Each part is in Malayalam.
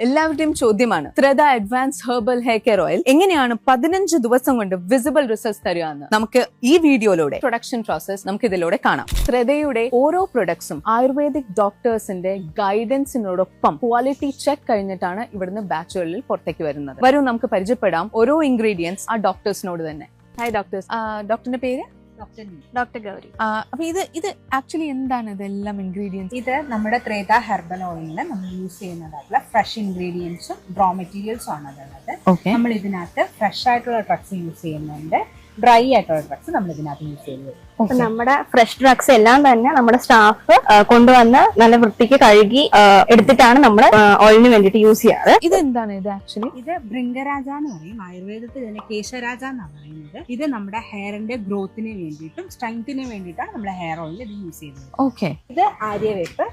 എല്ലാവരുടെയും ചോദ്യമാണ് Tretha advance herbal hair care oil എങ്ങനെയാണ് 15 ദിവസം കൊണ്ട് വിസിബിൾ റിസൾട്ട്സ് തരിക എന്ന് നമുക്ക് ഈ വീഡിയോയിലൂടെ പ്രൊഡക്ഷൻ പ്രോസസ് നമുക്ക് ഇതിലൂടെ കാണാം. ത്രേതയുടെ ഓരോ പ്രൊഡക്ട്സും ആയുർവേദിക് ഡോക്ടേഴ്സിന്റെ ഗൈഡൻസിനോടൊപ്പം ക്വാളിറ്റി ചെക്ക് കഴിഞ്ഞിട്ടാണ് ഇവിടുന്ന് ബാച്ചുകളിൽ പുറത്തേക്ക് വരുന്നത്. വരൂ നമുക്ക് പരിചയപ്പെടാം ഓരോ ഇൻഗ്രീഡിയൻസ് ആ ഡോക്ടേഴ്സിനോട് തന്നെ. ഹായ് ഡോക്ടേഴ്സ്, ഡോക്ടറിന്റെ പേര്? ഡോക്ടർ ഗൗരി. അപ്പൊ ഇത് ആക്ച്വലി എന്താണ് ഇതെല്ലാം ഇൻഗ്രീഡിയൻസ്? ഇത് നമ്മുടെ ത്രേത ഹെർബൽ ഓയിലിന് നമ്മൾ യൂസ് ചെയ്യുന്നതായിട്ടുള്ള ഫ്രഷ് ഇൻഗ്രീഡിയൻസും റോ മെറ്റീരിയൽസും ആണ് അതുള്ളത്. നമ്മൾ ഇതിനകത്ത് ഫ്രഷ് ആയിട്ടുള്ള ഡ്രഗ്സ് യൂസ് ചെയ്യുന്നുണ്ട്, ഡ്രൈ ആയിട്ടുള്ള ഡ്രഗ്സ് നമ്മൾ ഇതിനകത്ത് യൂസ് ചെയ്യുന്നത്. നമ്മുടെ ഫ്രഷ് ഡ്രഗ്സ് എല്ലാം തന്നെ നമ്മുടെ സ്റ്റാഫ് കൊണ്ടുവന്ന് നല്ല വൃത്തിക്ക് കഴുകി എടുത്തിട്ടാണ് നമ്മൾ ഓയിലിന് വേണ്ടിയിട്ട് യൂസ് ചെയ്യാറ്. ഇത് എന്താണ് ഇത് ആക്ച്വലി? ഇത് ഭൃംഗരാജ എന്ന് പറയും, ആയുർവേദത്തിൽ ഇതിനെ കേശരാജ എന്നാണ് പറയുന്നത്. ഇത് നമ്മുടെ ഹെയറിന്റെ ഗ്രോത്തിന് വേണ്ടിയിട്ടും സ്ട്രെങ്തിന് വേണ്ടിയിട്ടാണ് നമ്മുടെ ഹെയർ ഓയിൽ ഇത് യൂസ് ചെയ്യുന്നത്. ഓക്കെ, ഇത് ആര്യവേപ്പ്.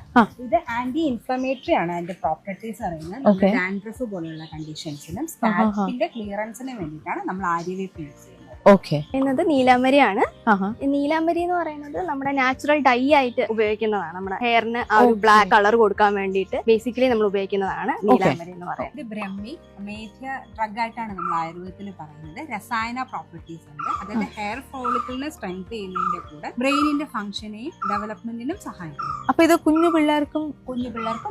ഇത് ആന്റി ഇൻഫ്ലമേറ്ററി ആണ് അതിന്റെ പ്രോപ്പർട്ടീസ് പറയുന്നത്. ഡാൻഡ്രഫ് പോലെയുള്ള കണ്ടീഷൻസിനും സ്കാൽപ്പിന്റെ ക്ലിയറൻസിന് വേണ്ടിയിട്ടാണ് നമ്മൾ ആര്യവേപ്പ് യൂസ് ചെയ്യുന്നത്. ഓക്കെ, എന്നത് നീലാംബരിയാണ്. നീലാംബരി എന്ന് പറയുന്നത് നമ്മുടെ നാച്ചുറൽ ഡൈ ആയിട്ട് ഉപയോഗിക്കുന്നതാണ്. നമ്മുടെ ഹെയറിന് ആ ഒരു ബ്ലാക്ക് കളർ കൊടുക്കാൻ വേണ്ടിയിട്ട് ബേസിക്കലി നമ്മൾ ഉപയോഗിക്കുന്നതാണ് നീലാംബരി എന്ന് പറയുന്നത്. ഇത് ബ്രഹ്മി മേധ്യ ഡ്രഗ് ആയിട്ടാണ് നമ്മൾ ആയുർവേദത്തിൽ പറയുന്നത്. രസായന പ്രോപ്പർട്ടീസ് ഉണ്ട്. അതായത് ഹെയർ ഫോളിക്കിളിനെ സ്ട്രെങ്ത് ചെയ്യുന്നതിന്റെ കൂടെ ബ്രെയിനിന്റെ ഫംഗ്ഷനെയും ഡെവലപ്മെന്റിനും സഹായിക്കും. അപ്പൊ ഇത് കുഞ്ഞു പിള്ളേർക്കും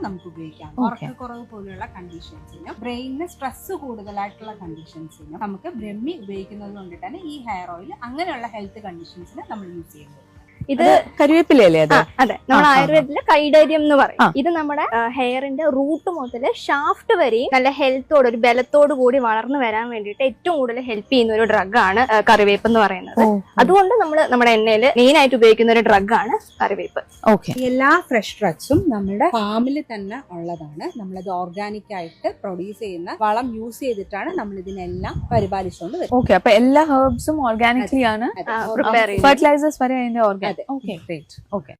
നമുക്ക് ഉപയോഗിക്കാം. ഉറക്കക്കുറവ് പോലെയുള്ള കണ്ടീഷൻസിനും ബ്രെയിനിന് സ്ട്രെസ് കൂടുതലായിട്ടുള്ള കണ്ടീഷൻസിനും നമുക്ക് ബ്രഹ്മി ഉപയോഗിക്കുന്നത് കൊണ്ട് തന്നെ ഈ ഹെയർ ഓയിൽ അങ്ങനെയുള്ള ഹെൽത്ത് കണ്ടീഷൻസിന് നമ്മൾ യൂസ് ചെയ്യുന്നത്. ഇത് കരിവേപ്പിലല്ലേ? അതെ, നമ്മൾ ആയുർവേദത്തിലെ കൈഡരിയം എന്ന് പറയും. ഇത് നമ്മുടെ ഹെയറിന്റെ റൂട്ട് മുതൽ ഷാഫ്റ്റ് വരെയും നല്ല ഹെൽത്തോട് ഒരു ബലത്തോട് കൂടി വളർന്നു വരാൻ വേണ്ടിയിട്ട് ഏറ്റവും കൂടുതൽ ഹെൽപ്പ് ചെയ്യുന്ന ഒരു ഡ്രഗ് ആണ് കറിവേപ്പ് എന്ന് പറയുന്നത്. അതുകൊണ്ട് നമ്മൾ നമ്മുടെ എണ്ണയിൽ മെയിൻ ആയിട്ട് ഉപയോഗിക്കുന്ന ഒരു ഡ്രഗ് ആണ് കറിവേപ്പ്. എല്ലാ ഫ്രഷ് ഡ്രഗ്സും നമ്മുടെ ഫാമിൽ തന്നെ ഉള്ളതാണ്. നമ്മളത് ഓർഗാനിക് ആയിട്ട് പ്രൊഡ്യൂസ് ചെയ്യുന്ന വളം യൂസ് ചെയ്തിട്ടാണ് നമ്മൾ ഇതിനെല്ലാം പരിപാലിച്ചുകൊണ്ട് വരുന്നത്. ഓക്കെ, അപ്പൊ എല്ലാ ഹെർബ്സും ഓർഗാനിക്കലി ആണ് പ്രിപ്പയർ ചെയ്യുന്നത്. ഫെർട്ടിലൈസേഴ്സ് വരെ അതിന്റെ ഓർഗാനിക്. Okay, great. ഓക്കെ.